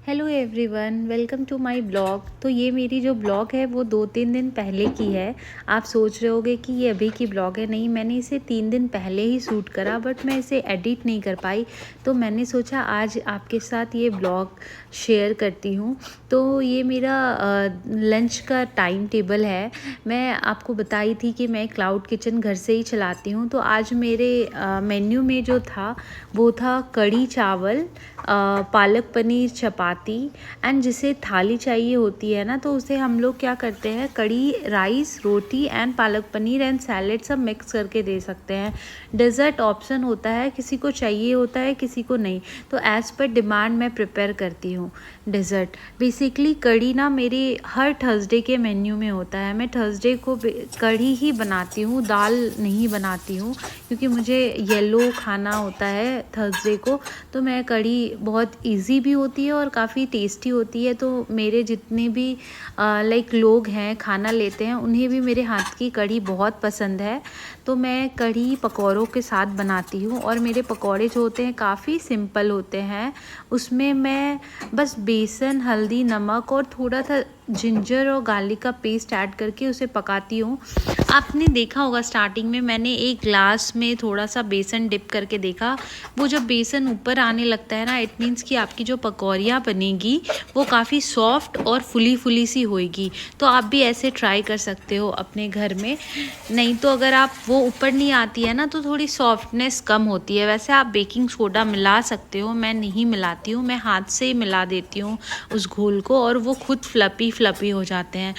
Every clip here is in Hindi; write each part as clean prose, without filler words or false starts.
Hello everyone, welcome to my blog. तो ये मेरी जो ब्लॉग है वो 2-3 दिन पहले की है। आप सोच रहे होगे कि ये अभी की ब्लॉग है। नहीं, मैंने इसे 3 दिन पहले ही शूट करा, बट मैं इसे एडिट नहीं कर पाई। तो मैंने सोचा आज आपके साथ ये ब्लॉग शेयर करती हूँ। तो ये मेरा लंच का टाइम टेबल है। मैं आपको बताई थी कि मैं क्लाउड किचन घर से ही चलाती हूँ। तो आज मेरे मेन्यू में जो था वो था कढ़ी चावल, पालक पनीर, चपाती एंड जिसे थाली चाहिए होती है ना, तो उसे हम लोग क्या करते हैं, कढ़ी, rice, roti and palak paneer and salad सब मिक्स करके दे सकते हैं। डेज़र्ट ऑप्शन होता है, किसी को चाहिए होता है किसी को नहीं। तो एज़ पर डिमांड मैं प्रिपेयर करती हूँ डेज़र्ट। बेसिकली कढ़ी ना मेरी हर थर्सडे के मेन्यू में होता है। मैं थर्सडे को कढ़ी ही बनाती हूँ, दाल नहीं बनाती हूँ, क्योंकि मुझे येलो खाना होता है थर्सडे को। तो मैं कढ़ी बहुत इजी भी होती है और काफ़ी टेस्टी होती है। तो मेरे जितने भी लोग हैं खाना लेते हैं, उन्हें भी मेरे हाथ की कढ़ी बहुत पसंद है। तो मैं कढ़ी पकौड़ों के साथ बनाती हूँ और मेरे पकौड़े जो होते हैं काफ़ी सिंपल होते हैं। उसमें मैं बस बेसन, हल्दी, नमक और थोड़ा सा जिंजर और गार्लिक का पेस्ट ऐड करके उसे पकाती हूँ। आपने देखा होगा स्टार्टिंग में मैंने एक ग्लास में थोड़ा सा बेसन डिप करके देखा। वो जब बेसन ऊपर आने लगता है ना, इट मीन्स कि आपकी जो पकौड़ियाँ बनेगी वो काफ़ी सॉफ्ट और फुली फुली सी होएगी। तो आप भी ऐसे ट्राई कर सकते हो अपने घर में। नहीं तो अगर आप वो ऊपर नहीं आती है ना, तो थोड़ी सॉफ्टनेस कम होती है। वैसे आप बेकिंग सोडा मिला सकते हो, मैं नहीं मिलाती हूँ, मैं हाथ से ही मिला देती हूँ उस घोल को, और वो खुद फ्लपी फ्लपी हो जाते हैं।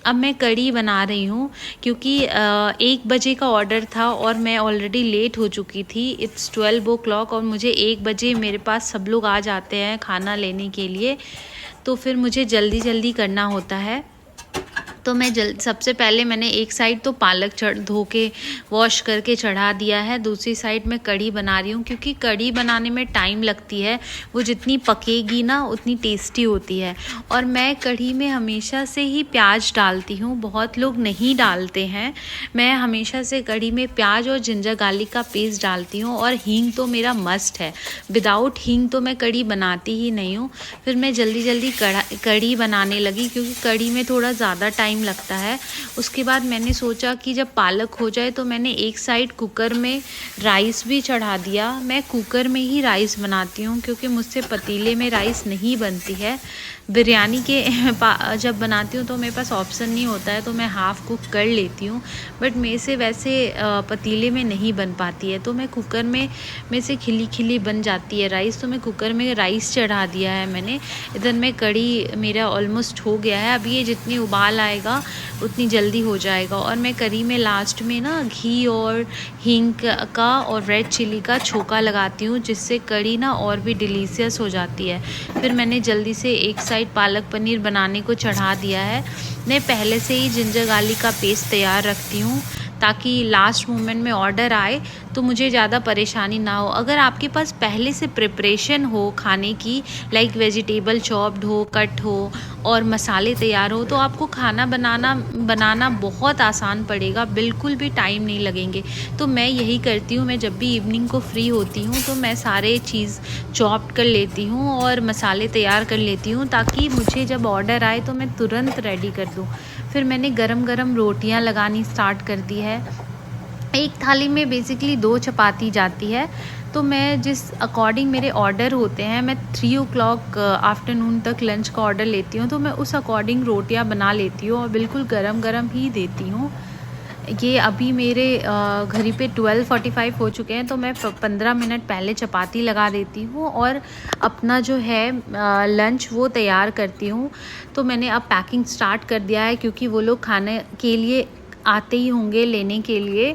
अब मैं कढ़ी बना रही हूँ क्योंकि 1 बजे का ऑर्डर था और मैं ऑलरेडी लेट हो चुकी थी। इट्स 12 o'clock और मुझे 1 बजे मेरे पास सब लोग आ जाते हैं खाना लेने के लिए। तो फिर मुझे जल्दी जल्दी करना होता है। तो मैं सबसे पहले मैंने एक साइड तो पालक धो के वॉश करके चढ़ा दिया है, दूसरी साइड मैं कढ़ी बना रही हूँ, क्योंकि कढ़ी बनाने में टाइम लगती है। वो जितनी पकेगी ना उतनी टेस्टी होती है। और मैं कढ़ी में हमेशा से ही प्याज डालती हूँ, बहुत लोग नहीं डालते हैं। मैं हमेशा से कढ़ी में प्याज और जिंजर गार्लिक का पेस्ट डालती हूँ, और हींग तो मेरा मस्ट है। विदाउट हींग तो मैं कढ़ी बनाती ही नहीं हूँ। फिर मैं जल्दी जल्दी कढ़ी बनाने लगी, क्योंकि कढ़ी में थोड़ा ज़्यादा टाइम लगता है। उसके बाद मैंने सोचा कि जब पालक हो जाए तो मैंने एक साइड कुकर में राइस भी चढ़ा दिया। मैं कुकर में ही राइस बनाती हूँ, क्योंकि मुझसे पतीले में राइस नहीं बनती है। बिरयानी के जब बनाती हूँ तो मेरे पास ऑप्शन नहीं होता है, तो मैं हाफ़ कुक कर लेती हूँ, बट मेरे से वैसे पतीले में नहीं बन पाती है। तो मैं कुकर में मेरे से खिली खिली बन जाती है राइस। तो मैं कुकर में राइस चढ़ा दिया है मैंने। इधर में कढ़ी मेरा ऑलमोस्ट हो गया है। अब ये जितनी उबाल आएगा उतनी जल्दी हो जाएगा। और मैं कढ़ी में लास्ट में ना घी और हींग का और रेड चिली का छोंका लगाती हूँ, जिससे कढ़ी ना और भी डिलीशियस हो जाती है। फिर मैंने जल्दी से एक साइड पालक पनीर बनाने को चढ़ा दिया है। मैं पहले से ही जिंजर गार्लिक का पेस्ट तैयार रखती हूँ, ताकि लास्ट मोमेंट में ऑर्डर आए तो मुझे ज़्यादा परेशानी ना हो। अगर आपके पास पहले से प्रिपरेशन हो खाने की, लाइक वेजिटेबल चॉप्ड हो, कट हो और मसाले तैयार हो, तो आपको खाना बनाना बहुत आसान पड़ेगा, बिल्कुल भी टाइम नहीं लगेंगे। तो मैं यही करती हूँ। मैं जब भी इवनिंग को फ्री होती हूँ तो मैं सारे चीज़ चॉप्ड कर लेती हूँ और मसाले तैयार कर लेती हूँ, ताकि मुझे जब ऑर्डर आए तो मैं तुरंत रेडी कर दूँ। फिर मैंने गरम गरम रोटियां लगानी स्टार्ट कर दी है। एक थाली में बेसिकली 2 चपाती जाती है। तो मैं जिस अकॉर्डिंग मेरे ऑर्डर होते हैं, मैं 3 o'clock आफ्टरनून तक लंच का ऑर्डर लेती हूँ, तो मैं उस अकॉर्डिंग रोटियां बना लेती हूँ और बिल्कुल गरम गरम ही देती हूँ। ये अभी मेरे घड़ी पे 12:45 हो चुके हैं, तो मैं 15 मिनट पहले चपाती लगा देती हूँ और अपना जो है लंच वो तैयार करती हूँ। तो मैंने अब पैकिंग स्टार्ट कर दिया है, क्योंकि वो लोग खाने के लिए आते ही होंगे लेने के लिए।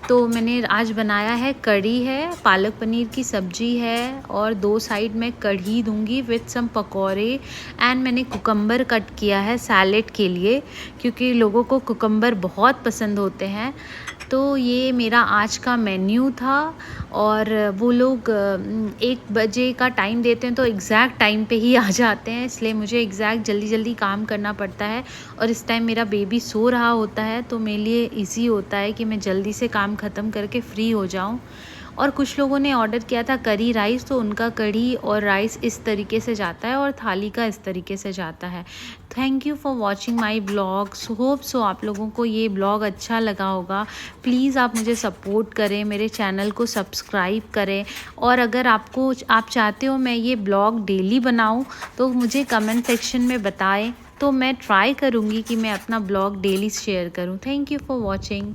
तो मैंने आज बनाया है, कढ़ी है, पालक पनीर की सब्जी है, और 2 साइड में कढ़ी दूंगी विथ सम पकौड़े। एंड मैंने कुकम्बर कट किया है सैलेड के लिए, क्योंकि लोगों को कुकम्बर बहुत पसंद होते हैं। तो ये मेरा आज का मेन्यू था। और वो लोग 1 बजे का टाइम देते हैं, तो एग्जैक्ट टाइम पे ही आ जाते हैं, इसलिए मुझे एग्जैक्ट जल्दी जल्दी काम करना पड़ता है। और इस टाइम मेरा बेबी सो रहा होता है, तो मेरे लिए इजी होता है कि मैं जल्दी से काम ख़त्म करके फ्री हो जाऊं। और कुछ लोगों ने ऑर्डर किया था करी राइस, तो उनका कढ़ी और राइस इस तरीके से जाता है और थाली का इस तरीके से जाता है। Thank you for watching my blog. Hope so आप लोगों को ये ब्लॉग अच्छा लगा होगा। प्लीज़ आप मुझे सपोर्ट करें, मेरे चैनल को सब्सक्राइब करें, और अगर आप चाहते हो मैं ये ब्लॉग डेली बनाऊं तो मुझे कमेंट सेक्शन में बताएं, तो मैं ट्राई करूँगी कि मैं अपना ब्लॉग डेली शेयर करूँ। Thank you for watching.